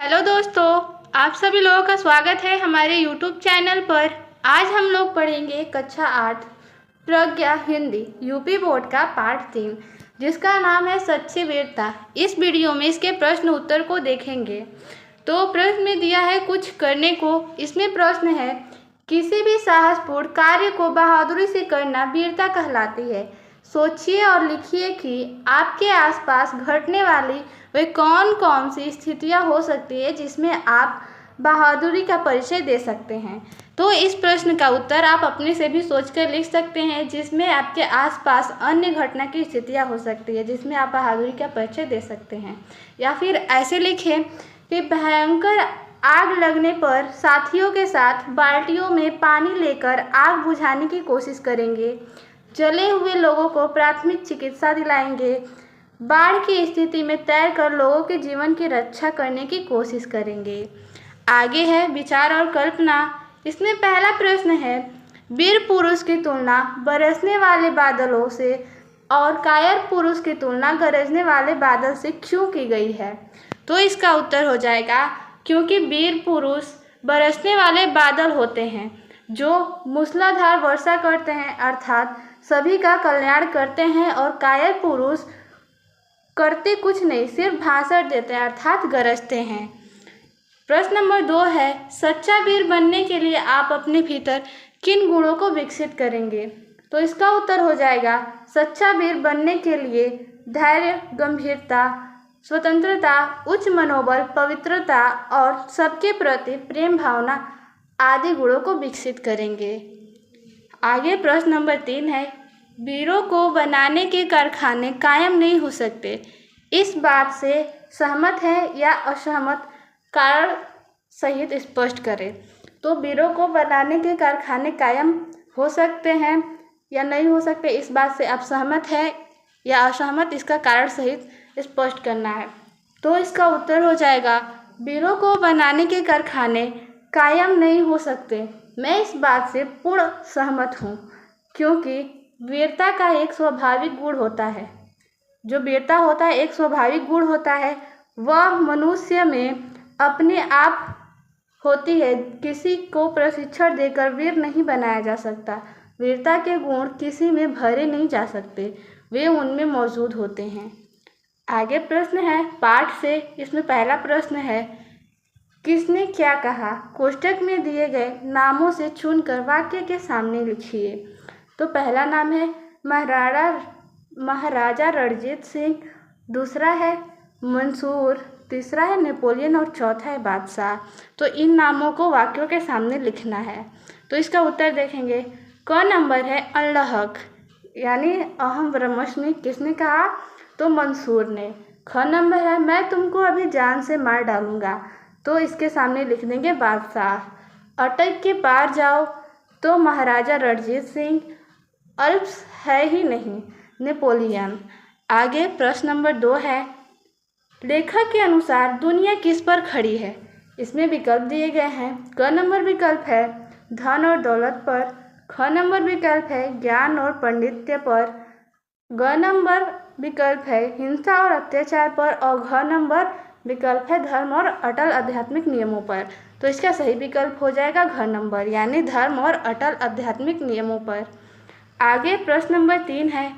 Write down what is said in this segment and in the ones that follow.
Hello दोस्तों, आप सभी लोगों का स्वागत है हमारे यूट्यूब चैनल पर। आज हम लोग पढ़ेंगे कक्षा 8 प्रज्ञा हिंदी यूपी बोर्ड का पाठ 3 जिसका नाम है सच्ची वीरता। इस वीडियो में इसके प्रश्न उत्तर को देखेंगे। तो प्रश्न में दिया है कुछ करने को। इसमें प्रश्न है किसी भी साहसपूर्ण कार्य को बहादुरी से करना वीरता कहलाती है। सोचिए और लिखिए कि आपके आसपास घटने वाली वे कौन कौन सी स्थितियां हो सकती है जिसमें आप बहादुरी का परिचय दे सकते हैं। तो इस प्रश्न का उत्तर आप अपने से भी सोचकर लिख सकते हैं, जिसमें आपके आसपास अन्य घटना की स्थितियां हो सकती है जिसमें आप बहादुरी का परिचय दे सकते हैं। या फिर ऐसे लिखें कि भयंकर आग लगने पर साथियों के साथ बाल्टियों में पानी लेकर आग बुझाने की कोशिश करेंगे, जले हुए लोगों को प्राथमिक चिकित्सा दिलाएंगे, बाढ़ की स्थिति में तैरकर लोगों के जीवन की रक्षा करने की कोशिश करेंगे। आगे है विचार और कल्पना। इसमें पहला प्रश्न है वीर पुरुष की तुलना बरसने वाले बादलों से और कायर पुरुष की तुलना गरजने वाले बादल से क्यों की गई है। तो इसका उत्तर हो जाएगा क्योंकि वीर पुरुष बरसने वाले बादल होते हैं जो मूसलाधार वर्षा करते हैं, अर्थात सभी का कल्याण करते हैं, और कायर पुरुष करते कुछ नहीं, सिर्फ भाषण देते हैं, अर्थात गरजते हैं। प्रश्न नंबर 2 है सच्चा वीर बनने के लिए आप अपने भीतर किन गुणों को विकसित करेंगे। तो इसका उत्तर हो जाएगा सच्चा वीर बनने के लिए धैर्य, गंभीरता, स्वतंत्रता, उच्च मनोबल, पवित्रता और सबके प्रति प्रेम भावना आदि गुणों को विकसित करेंगे। आगे प्रश्न नंबर 3 है वीरों को बनाने के कारखाने कायम नहीं हो सकते। इस बात से सहमत है या असहमत, कारण सहित स्पष्ट करें। तो वीरों को बनाने के कारखाने कायम हो सकते हैं या नहीं हो सकते, इस बात से आप सहमत है या असहमत, इसका कारण सहित स्पष्ट करना है। तो इसका उत्तर हो जाएगा वीरों को बनाने के कारखाने कायम नहीं हो सकते। मैं इस बात से पूर्ण सहमत हूँ, क्योंकि वीरता का एक स्वाभाविक गुण होता है। जो वीरता होता है एक स्वाभाविक गुण होता है, वह मनुष्य में अपने आप होती है। किसी को प्रशिक्षण देकर वीर नहीं बनाया जा सकता। वीरता के गुण किसी में भरे नहीं जा सकते, वे उनमें मौजूद होते हैं। आगे प्रश्न है पाठ से। इसमें पहला प्रश्न है किसने क्या कहा। कोष्टक में दिए गए नामों से चुनकर वाक्य के सामने लिखिए। तो पहला नाम है महाराजा रणजीत सिंह, दूसरा है मंसूर, तीसरा है नेपोलियन और चौथा है बादशाह। तो इन नामों को वाक्यों के सामने लिखना है। तो इसका उत्तर देखेंगे। क नंबर है अल्लाहक यानी अहम ब्रह्मस्मि, किसने कहा। तो मंसूर ने। ख नंबर है मैं तुमको अभी जान से मार डालूंगा। तो इसके सामने लिख देंगे बादशाह। अटक के पार जाओ। तो महाराजा रणजीत सिंह। अल्प्स है ही नहीं, नेपोलियन। आगे प्रश्न नंबर 2 है लेखक के अनुसार दुनिया किस पर खड़ी है। इसमें विकल्प दिए गए हैं। क नंबर विकल्प है धन और दौलत पर, ख नंबर विकल्प है ज्ञान और पांडित्य पर, ग नंबर विकल्प है हिंसा और अत्याचार पर, और घ नंबर विकल्प है धर्म और अटल आध्यात्मिक नियमों पर। तो इसका सही विकल्प हो जाएगा घ नंबर, यानी धर्म और अटल आध्यात्मिक नियमों पर। आगे प्रश्न नंबर 3 है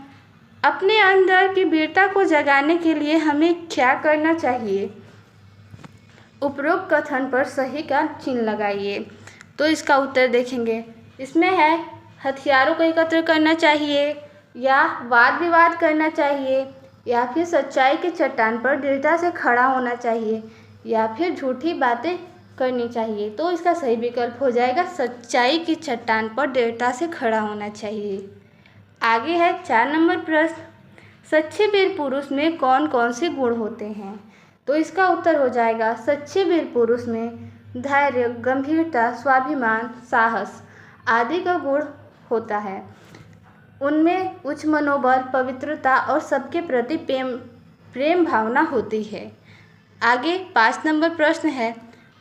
अपने अंदर की वीरता को जगाने के लिए हमें क्या करना चाहिए। उपरोक्त कथन पर सही का चिन्ह लगाइए। तो इसका उत्तर देखेंगे। इसमें है हथियारों को एकत्र करना चाहिए, या वाद विवाद करना चाहिए, या फिर सच्चाई की चट्टान पर दृढ़ता से खड़ा होना चाहिए, या फिर झूठी बातें करनी चाहिए। तो इसका सही विकल्प हो जाएगा सच्चाई की चट्टान पर दृढ़ता से खड़ा होना चाहिए। आगे है 4 नंबर प्रश्न सच्चे वीर पुरुष में कौन कौन से गुण होते हैं। तो इसका उत्तर हो जाएगा सच्चे वीर पुरुष में धैर्य, गंभीरता, स्वाभिमान, साहस आदि का गुण होता है। उनमें उच्च मनोबल, पवित्रता और सबके प्रति प्रेम भावना होती है। आगे 5 नंबर प्रश्न है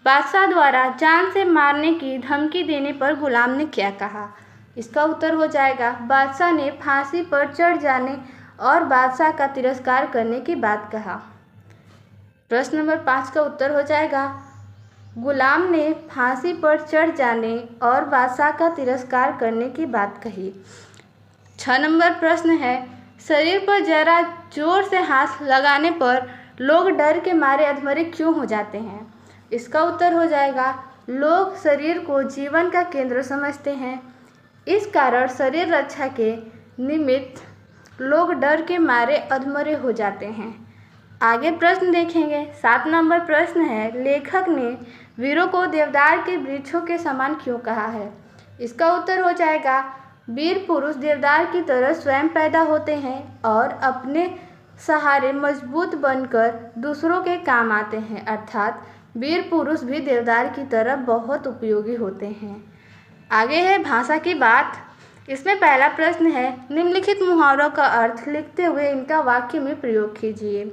बादशाह द्वारा जान से मारने की धमकी देने पर गुलाम ने क्या कहा। इसका उत्तर हो जाएगा बादशाह ने फांसी पर चढ़ जाने और बादशाह का तिरस्कार करने की बात कहा। प्रश्न नंबर 5 का उत्तर हो जाएगा गुलाम ने फांसी पर चढ़ जाने और बादशाह का तिरस्कार करने की बात कही। 6 नंबर प्रश्न है शरीर पर जरा जोर से हाथ लगाने पर लोग डर के मारे अधमरे क्यों हो जाते हैं। इसका उत्तर हो जाएगा लोग शरीर को जीवन का केंद्र समझते हैं, इस कारण शरीर रक्षा के निमित्त लोग डर के मारे अधमरे हो जाते हैं। आगे प्रश्न देखेंगे। 7 नंबर प्रश्न है लेखक ने वीरों को देवदार के वृक्षों के समान क्यों कहा है। इसका उत्तर हो जाएगा वीर पुरुष देवदार की तरह स्वयं पैदा होते हैं और अपने सहारे मजबूत बनकर दूसरों के काम आते हैं, अर्थात वीर पुरुष भी देवदार की तरह बहुत उपयोगी होते हैं। आगे है भाषा की बात। इसमें पहला प्रश्न है निम्नलिखित मुहावरों का अर्थ लिखते हुए इनका वाक्य में प्रयोग कीजिए।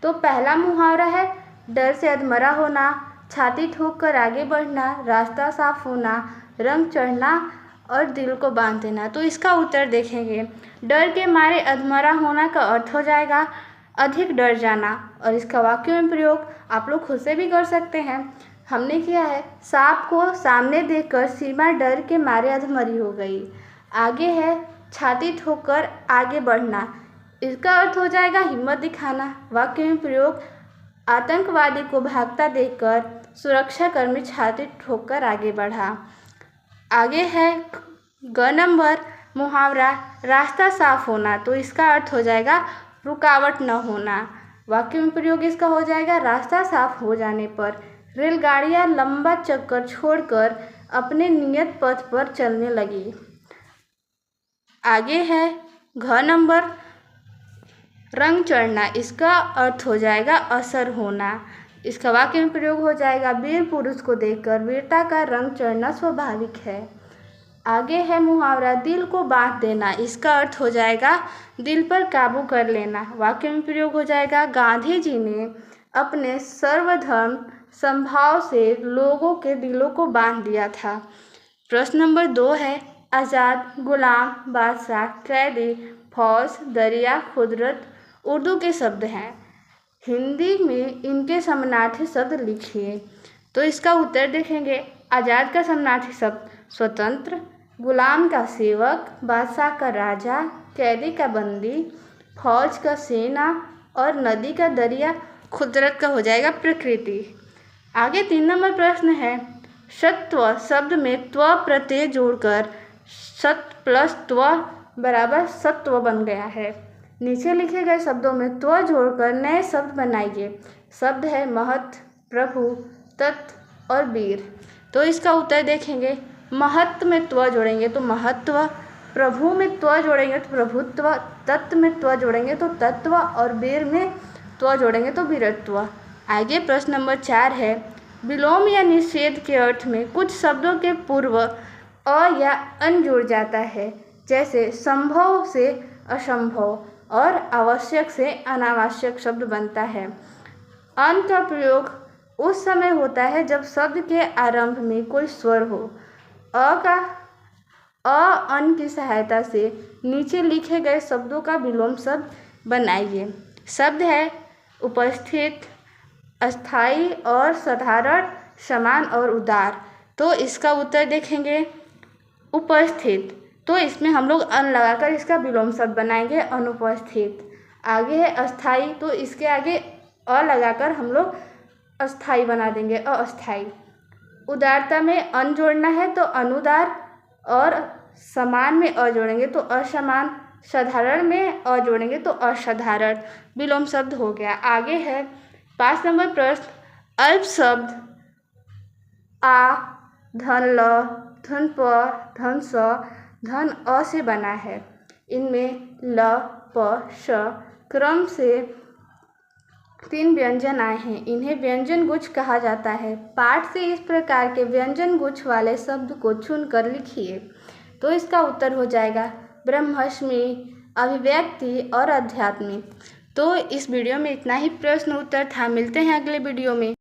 तो पहला मुहावरा है डर से अधमरा होना, छाती ठोक कर आगे बढ़ना, रास्ता साफ होना, रंग चढ़ना और दिल को बांध देना। तो इसका उत्तर देखेंगे डर के मारे अधमरा होना का अर्थ हो जाएगा अधिक डर जाना, और इसका वाक्य में प्रयोग आप लोग खुद से भी कर सकते हैं। हमने किया है सांप को सामने देखकर सीमा डर के मारे अधमरी हो गई। आगे है छाती ठोककर आगे बढ़ना, इसका अर्थ हो जाएगा हिम्मत दिखाना। वाक्य में प्रयोग आतंकवादी को भागता देखकर सुरक्षाकर्मी छाती ठोककर आगे बढ़ा। आगे है ग नंबर मुहावरा रास्ता साफ होना, तो इसका अर्थ हो जाएगा रुकावट न होना। वाक्य में प्रयोग इसका हो जाएगा रास्ता साफ हो जाने पर रेलगाड़ियां लंबा चक्कर छोड़कर अपने नियत पथ पर चलने लगी। आगे है घ नंबर रंग चढ़ना, इसका अर्थ हो जाएगा असर होना। इसका वाक्य में प्रयोग हो जाएगा वीर पुरुष को देखकर वीरता का रंग चढ़ना स्वाभाविक है। आगे है मुहावरा दिल को बांध देना, इसका अर्थ हो जाएगा दिल पर काबू कर लेना। वाक्य में प्रयोग हो जाएगा गांधी जी ने अपने सर्वधर्म समभाव से लोगों के दिलों को बांध दिया था। प्रश्न नंबर 2 है आज़ाद, गुलाम, बादशाह, कैदी, फौज, दरिया, कुदरत उर्दू के शब्द हैं, हिंदी में इनके समानार्थी शब्द लिखिए। तो इसका उत्तर देखेंगे आज़ाद का समानार्थी शब्द स्वतंत्र, गुलाम का सेवक, बादशाह का राजा, कैदी का बंदी, फौज का सेना और नदी का दरिया, कुदरत का हो जाएगा प्रकृति। आगे 3 नंबर प्रश्न है सत्व शब्द में त्व प्रत्यय जोड़कर सत प्लस त्व बराबर सत्व बन गया है। नीचे लिखे गए शब्दों में त्व जोड़कर नए शब्द बनाइए। शब्द है महत, प्रभु, तत्व और वीर। तो इसका उत्तर देखेंगे महत्व में त्व जोड़ेंगे तो महत्व, प्रभु में त्व जोड़ेंगे तो प्रभुत्व, तत्व में त्व जोड़ेंगे तो तत्व और वीर में त्व जोड़ेंगे तो वीरत्व। आगे प्रश्न नंबर 4 है विलोम या निषेध के अर्थ में कुछ शब्दों के पूर्व अ या अन जुड़ जाता है, जैसे संभव से असंभव और आवश्यक से अनावश्यक शब्द बनता है। अन का प्रयोग उस समय होता है जब शब्द के आरंभ में कोई स्वर हो। अन की सहायता से नीचे लिखे गए शब्दों का विलोम शब्द बनाइए। शब्द है उपस्थित, अस्थाई और साधारण, समान और उदार। तो इसका उत्तर देखेंगे उपस्थित, तो इसमें हम लोग अन लगाकर इसका विलोम शब्द बनाएंगे अनुपस्थित। आगे है अस्थाई, तो इसके आगे अ लगाकर हम लोग अस्थाई बना देंगे अस्थाई। उदारता में अन जोड़ना है तो अनुदार, और समान में अ जोड़ेंगे तो असमान, साधारण में अ जोड़ेंगे तो असाधारण। विलोम शब्द हो गया। आगे है 5 नंबर प्रश्न अल्प शब्द आ, धन ल, धन प, धन स, धन अ से बना है। इनमें ल, प, श क्रम से 3 व्यंजन आए हैं। इन्हें व्यंजन गुच्छ कहा जाता है। पाठ से इस प्रकार के व्यंजन गुच्छ वाले शब्द को चुनकर लिखिए। तो इसका उत्तर हो जाएगा ब्रह्मष्टमी, अभिव्यक्ति और आध्यात्मिक। तो इस वीडियो में इतना ही प्रश्न उत्तर था। मिलते हैं अगले वीडियो में।